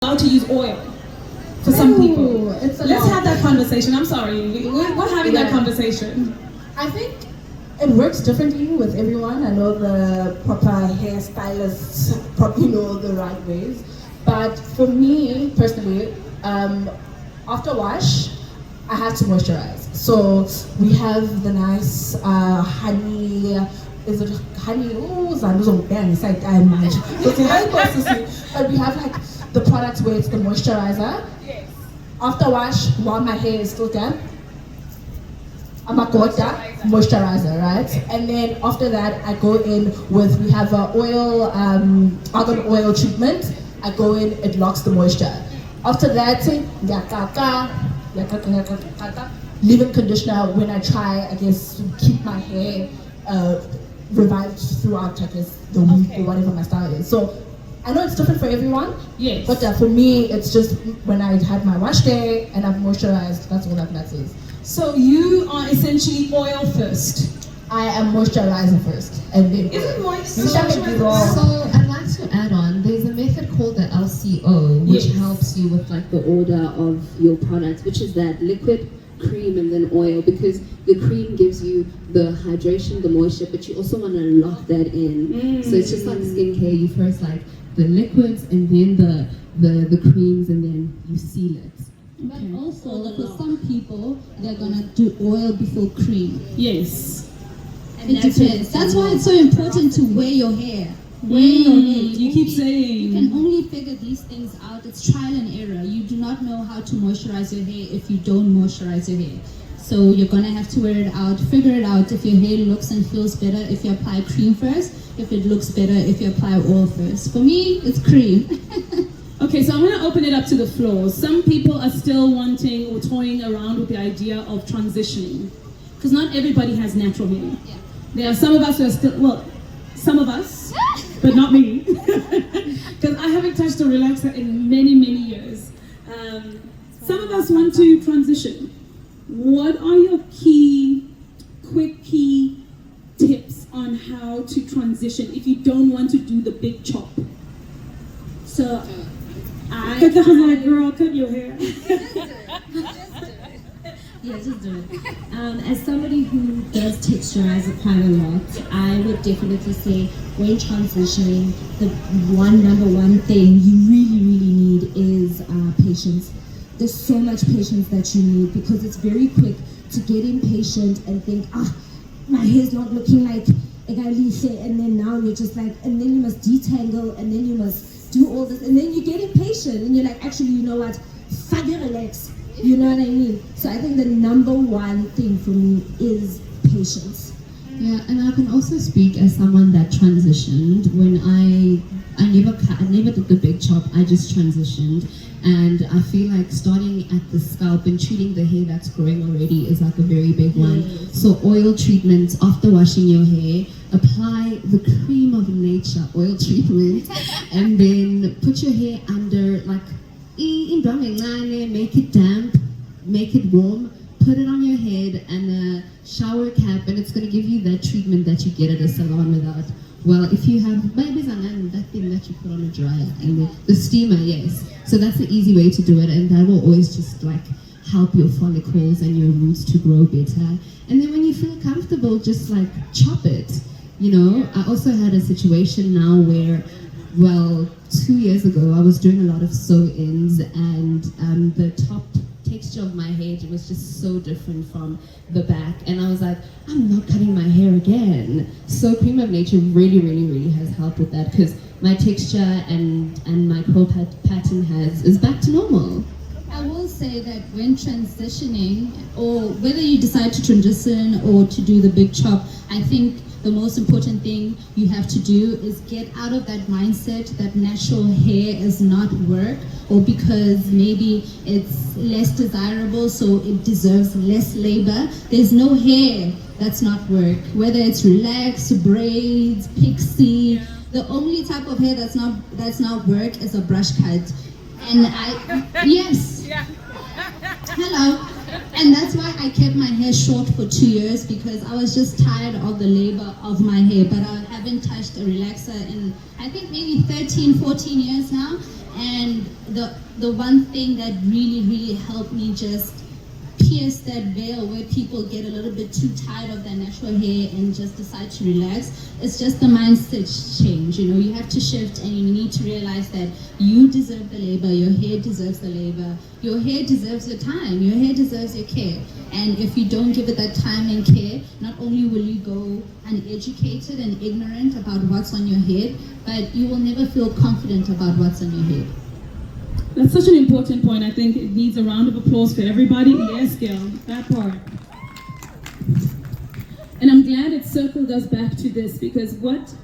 allowed to use oil for some people. It's a Let's lot. have that conversation. I'm sorry. We're having that Yeah. conversation. I think it works differently with everyone. I know the proper hairstylists probably know the right ways. But for me personally, after wash, I have to moisturize. So we have the nice honey. Is it honey? Oh, inside but we have like the products where it's the moisturizer. Yes. After wash, while my hair is still damp, I'm a moisturizer, right? And then after that, I go in with, we have a oil, argan oil treatment. I go in, it locks the moisture. After that, leave-in conditioner when I try, I guess, to keep my hair revived throughout, I guess, the week or whatever my style is. So I know it's different for everyone. Yes. But for me, it's just when I had my wash day and I've moisturized, that's all that matters. So you are essentially oil first. I am moisturizer first, and then Isn't moist You shall moisturizer? be wrong. So I'd like to add on, there's a method called the LCO, which Yes. helps you with like the order of your products, which is that liquid, cream, and then oil, because the cream gives you the hydration, the moisture, but you also want to lock that in. So it's just like skincare, you first like the liquids and then the creams and then you seal it. But also, for some people, they're gonna do oil before cream. Yes. It depends. That's why it's so important to weigh your hair. Weigh your hair. You keep You saying. can only figure these things out. It's trial and error. You do not know how to moisturize your hair if you don't moisturize your hair. So you're gonna have to wear it out, figure it out if your hair looks and feels better if you apply cream first, if it looks better if you apply oil first. For me, it's cream. Okay, so I'm going to open it up to the floor. Some people are still wanting or toying around with the idea of transitioning. Because not everybody has natural hair. Yeah. There are some of us who are still, well, some of us, but not me. Because I haven't touched a relaxer in many, many years. Some of us want to transition. What are your quick key tips on how to transition if you don't want to do the big chop? So, I was like, girl, cut your hair. Yeah, just do it. As somebody who does texturize it quite a lot, I would definitely say when transitioning, the number one thing you really need is patience. There's so much patience that you need because it's very quick to get impatient and think, my hair's not looking like Egalise, and then now you're just like, and then you must detangle, and then you must do all this, and then you get impatient, and you're like, actually, you know what, fucking relax. You know what I mean? So I think the number one thing for me is patience. Yeah, and I can also speak as someone that transitioned. When I never did the big chop, I just transitioned. And I feel like starting at the scalp and treating the hair that's growing already is like a very big one. Yes. So oil treatments after washing your hair, apply the cream of nature oil treatment, and then put your hair under like make it damp, make it warm, put it on your head and a shower cap, and it's going to give you that treatment that you get at a salon without. Well, if you have babies and that thing that you put on a dryer and the steamer, yes. So that's the easy way to do it, and that will always just like help your follicles and your roots to grow better. And then when you feel comfortable, just like chop it. You know, I also had a situation now where, well, 2 years ago, I was doing a lot of sew-ins, and the top texture of my head was just so different from the back, and I was like, I'm not cutting my hair again. So Cream of Nature really has helped with that, because my texture and my curl pattern is back to normal. I will say that when transitioning, or whether you decide to transition or to do the big chop, I think the most important thing you have to do is get out of that mindset that natural hair is not work, or because maybe it's less desirable so it deserves less labor. There's no hair that's not work, whether it's relax, braids, pixie. The only type of hair that's not work is a brush cut. And yes. Hello. And that's why I kept my hair short for 2 years, because I was just tired of the labor of my hair. But I haven't touched a relaxer in, I think, maybe 13, 14 years now. And the one thing that really helped me just pierce that veil where people get a little bit too tired of their natural hair and just decide to relax, it's just the mindset change. You know, you have to shift, and you need to realize that you deserve the labor, your hair deserves the labor, your hair deserves your time, your hair deserves your care. And if you don't give it that time and care, not only will you go uneducated and ignorant about what's on your head, but you will never feel confident about what's on your head. That's such an important point. I think it needs a round of applause for everybody. Yes, girl, that part. And I'm glad it circled us back to this, because what